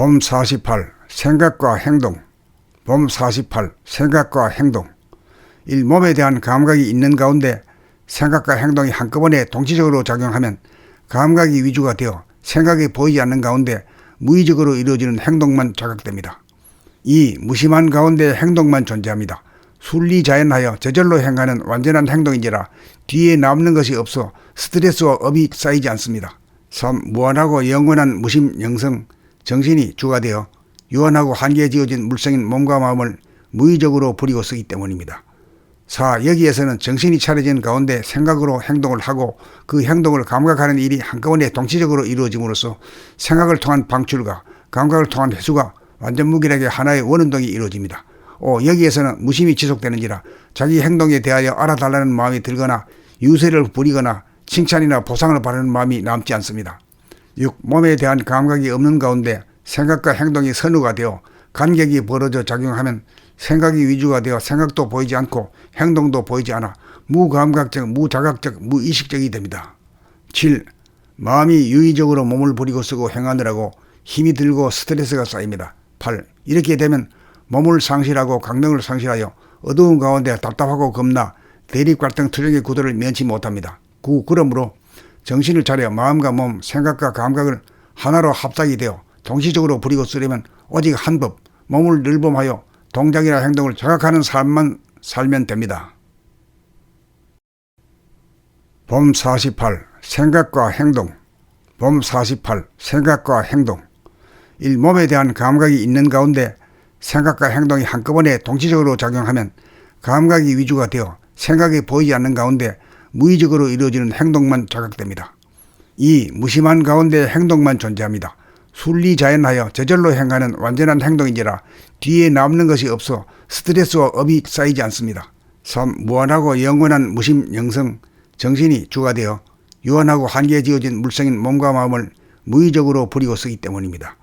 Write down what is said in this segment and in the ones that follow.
봄 48 생각과 행동. 봄 48 생각과 행동. 1. 몸에 대한 감각이 있는 가운데 생각과 행동이 한꺼번에 동시적으로 작용하면 감각이 위주가 되어 생각이 보이지 않는 가운데 무의적으로 이루어지는 행동만 자각됩니다. 2. 무심한 가운데 행동만 존재합니다. 순리자연하여 저절로 행하는 완전한 행동인지라 뒤에 남는 것이 없어 스트레스와 업이 쌓이지 않습니다. 3. 무한하고 영원한 무심 영성 정신이 주가 되어 유한하고 한계에 지어진 물성인 몸과 마음을 무의적으로 부리고 쓰기 때문입니다. 4. 여기에서는 정신이 차려진 가운데 생각으로 행동을 하고 그 행동을 감각하는 일이 한꺼번에 동시적으로 이루어짐으로써 생각을 통한 방출과 감각을 통한 회수가 완전 무결하게 하나의 원운동이 이루어집니다. 5. 여기에서는 무심이 지속되는지라 자기 행동에 대하여 알아달라는 마음이 들거나 유세를 부리거나 칭찬이나 보상을 바라는 마음이 남지 않습니다. 6. 몸에 대한 감각이 없는 가운데 생각과 행동이 선우가 되어 간격이 벌어져 작용하면 생각이 위주가 되어 생각도 보이지 않고 행동도 보이지 않아 무감각적, 무자각적, 무의식적이 됩니다. 7. 마음이 유의적으로 몸을 부리고 쓰고 행하느라고 힘이 들고 스트레스가 쌓입니다. 8. 이렇게 되면 몸을 상실하고 강령을 상실하여 어두운 가운데 답답하고 겁나 대립갈등 투쟁의 구도를 면치 못합니다. 9. 그러므로 정신을 차려 마음과 몸, 생각과 감각을 하나로 합작이 되어 동시적으로 부리고 쓰려면 오직 한 법, 몸을 늘봄하여 동작이나 행동을 자각하는 삶만 살면 됩니다. 봄 48 생각과 행동. 봄 48 생각과 행동. 1. 몸에 대한 감각이 있는 가운데 생각과 행동이 한꺼번에 동시적으로 작용하면 감각이 위주가 되어 생각이 보이지 않는 가운데 무의적으로 이루어지는 행동만 자각됩니다. 2. 무심한 가운데 행동만 존재합니다. 순리자연하여 저절로 행하는 완전한 행동인지라 뒤에 남는 것이 없어 스트레스와 업이 쌓이지 않습니다. 3. 무한하고 영원한 무심 영성 정신이 주가 되어 유한하고 한계에 지어진 물성인 몸과 마음을 무의적으로 부리고 쓰기 때문입니다.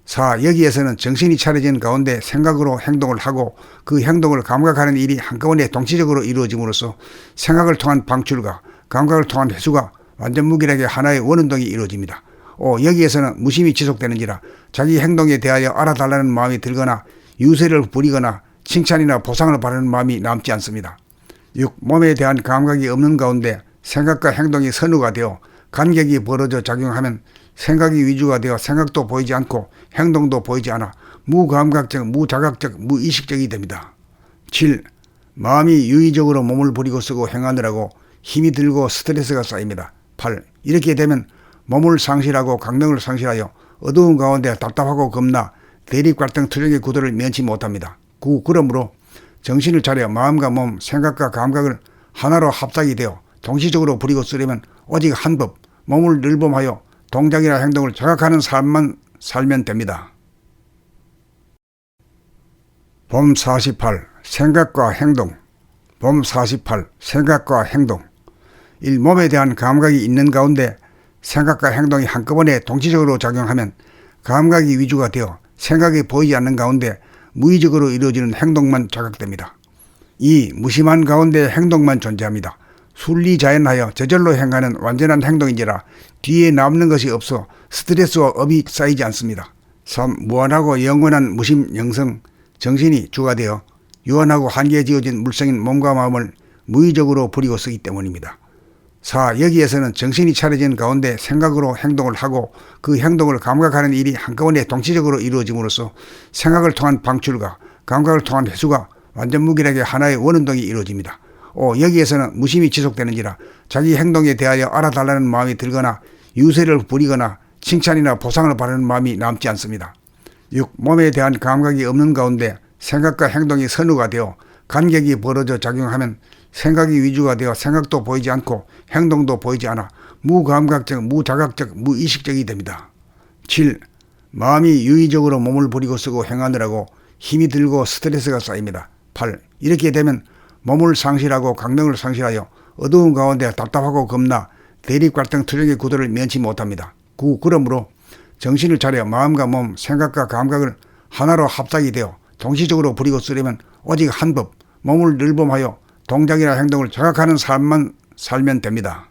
4. 여기에서는 정신이 차려진 가운데 생각으로 행동을 하고 그 행동을 감각하는 일이 한꺼번에 동시적으로 이루어짐으로써 생각을 통한 방출과 감각을 통한 회수가 완전 무결하게 하나의 원운동이 이루어집니다. 5. 여기에서는 무심이 지속되는지라 자기 행동에 대하여 알아달라는 마음이 들거나 유세를 부리거나 칭찬이나 보상을 바라는 마음이 남지 않습니다. 6. 몸에 대한 감각이 없는 가운데 생각과 행동이 선우가 되어 간격이 벌어져 작용하면 생각이 위주가 되어 생각도 보이지 않고 행동도 보이지 않아 무감각적, 무자각적, 무의식적이 됩니다. 7. 마음이 유의적으로 몸을 부리고 쓰고 행하느라고 힘이 들고 스트레스가 쌓입니다. 8. 이렇게 되면 몸을 상실하고 강령을 상실하여 어두운 가운데 답답하고 겁나 대립갈등 투쟁의 구도를 면치 못합니다. 9. 그러므로 정신을 차려 마음과 몸, 생각과 감각을 하나로 합작이 되어 동시적으로 부리고 쓰려면 오직 한 법, 몸을 늘봄하여 동작이나 행동을 자각하는 삶만 살면 됩니다. 봄 48 생각과 행동. 봄 48 생각과 행동. 1. 몸에 대한 감각이 있는 가운데 생각과 행동이 한꺼번에 동시적으로 작용하면 감각이 위주가 되어 생각이 보이지 않는 가운데 무의적으로 이루어지는 행동만 자각됩니다. 2. 무심한 가운데 행동만 존재합니다. 순리자연하여 저절로 행하는 완전한 행동인지라 뒤에 남는 것이 없어 스트레스와 업이 쌓이지 않습니다. 3. 무한하고 영원한 무심 영성 정신이 주가 되어 유한하고 한계에 지어진 물성인 몸과 마음을 무의적으로 부리고 쓰기 때문입니다. 4. 여기에서는 정신이 차려진 가운데 생각으로 행동을 하고 그 행동을 감각하는 일이 한꺼번에 동시적으로 이루어짐으로써 생각을 통한 방출과 감각을 통한 회수가 완전 무결하게 하나의 원운동이 이루어집니다. 5. 여기에서는 무심이 지속되는지라 자기 행동에 대하여 알아달라는 마음이 들거나 유세를 부리거나 칭찬이나 보상을 바라는 마음이 남지 않습니다. 6. 몸에 대한 감각이 없는 가운데 생각과 행동이 선우가 되어 간격이 벌어져 작용하면 생각이 위주가 되어 생각도 보이지 않고 행동도 보이지 않아 무감각적, 무자각적, 무의식적이 됩니다. 7. 마음이 유의적으로 몸을 부리고 쓰고 행하느라고 힘이 들고 스트레스가 쌓입니다. 8. 이렇게 되면 몸을 상실하고 강령을 상실하여 어두운 가운데 답답하고 겁나 대립갈등 투쟁의 구도를 면치 못합니다. 9. 그러므로 정신을 차려 마음과 몸, 생각과 감각을 하나로 합작이 되어 동시적으로 부리고 쓰려면 오직 한 법, 몸을 늘봄하여 동작이나 행동을 자각하는 삶만 살면 됩니다.